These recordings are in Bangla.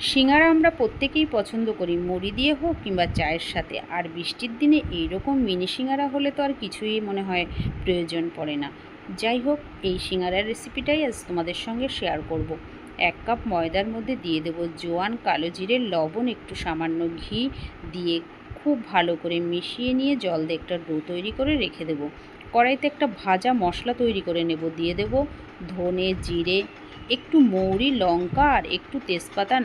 সিঙ্গারা আমরা প্রত্যেকেই পছন্দ করি, মুড়ি দিয়ে হোক কিংবা চায়ের সাথে। আর বৃষ্টির দিনে এইরকম মিনি সিঙ্গারা হলে তো আর কিছুই মনে হয় প্রয়োজন পড়ে না। যাই হোক, এই সিঙ্গারার রেসিপিটাই আজ তোমাদের সঙ্গে শেয়ার করব। 1 কাপ ময়দার মধ্যে দিয়ে দেবো জোয়ান, কালো জিরে, লবণ, একটু সামান্য ঘি দিয়ে খুব ভালো করে মিশিয়ে নিয়ে জল দিয়ে একটা ডো তৈরি করে রেখে দেবো। কড়াইতে একটা ভাজা মশলা তৈরি করে নেব। দিয়ে দেবো ধনে, জিরে, একটু মৌরি, লঙ্কা আর একটু তেজপাতা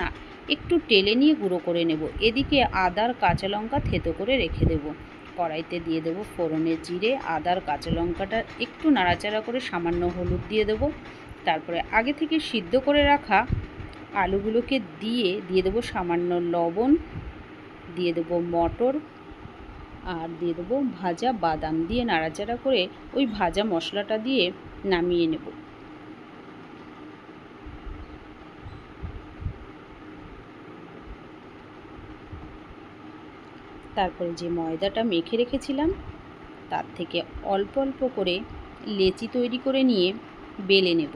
একটু টেলে নিয়ে গুঁড়ো করে নেব। এদিকে আদার কাঁচা লঙ্কা থেতো করে রেখে দেব। কড়াইতে দিয়ে দেবো ফোড়নে জিরে, আদার কাঁচা লঙ্কাটা একটু নাড়াচাড়া করে সামান্য হলুদ দিয়ে দেবো। তারপরে আগে থেকে সিদ্ধ করে রাখা আলুগুলোকে দিয়ে দেবো সামান্য লবণ, দিয়ে দেবো মটর আর দিয়ে দেবো ভাজা বাদাম, দিয়ে নাড়াচাড়া করে ওই ভাজা মশলাটা দিয়ে নামিয়ে নেব। তারপরে যে ময়দাটা মেখে রেখেছিলাম তার থেকে অল্প অল্প করে লেচি তৈরি করে নিয়ে বেলে নেব।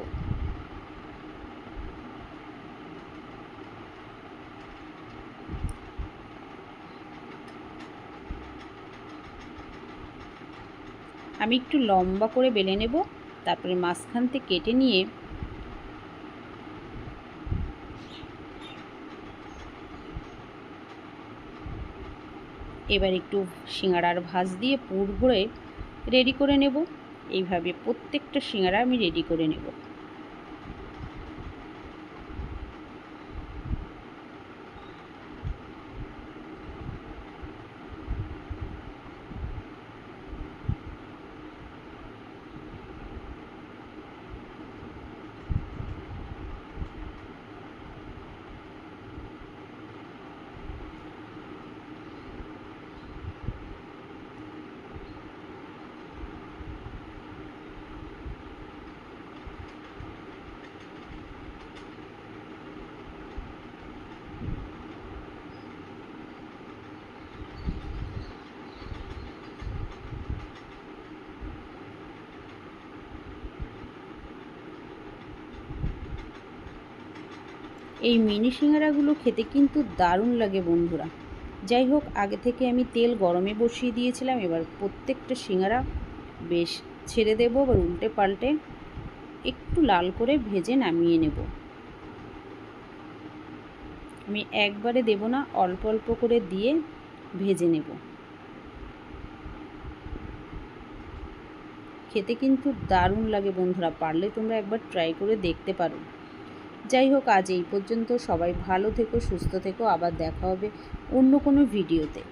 আমি একটু লম্বা করে বেলে নেব। তারপরে মাঝখান থেকে কেটে নিয়ে এবার একটু সিঙ্গাড়ার ভাঁজ দিয়ে পুর ভরে রেডি করে নেব। এইভাবে প্রত্যেকটা সিঙ্গাড়া আমি রেডি করে নেব। এই মিনি সিঙ্গারাগুলো খেতে কিন্তু দারুণ লাগে বন্ধুরা। যাই হোক, আগে থেকে আমি তেল গরমে বসিয়ে দিয়েছিলাম। এবার প্রত্যেকটা সিঙ্গারা বেশ ছেড়ে দেবো, এবার উল্টে পাল্টে একটু লাল করে ভেজে নামিয়ে নেব। আমি একবারে দেব না, অল্প অল্প করে দিয়ে ভেজে নেব। খেতে কিন্তু দারুণ লাগে বন্ধুরা, পারলে তোমরা একবার ট্রাই করে দেখতে পারো। যাই হোক, আজ এই পর্যন্ত। সবাই ভালো থেকো, সুস্থ থেকো। আবার দেখা হবে অন্য কোনো ভিডিওতে।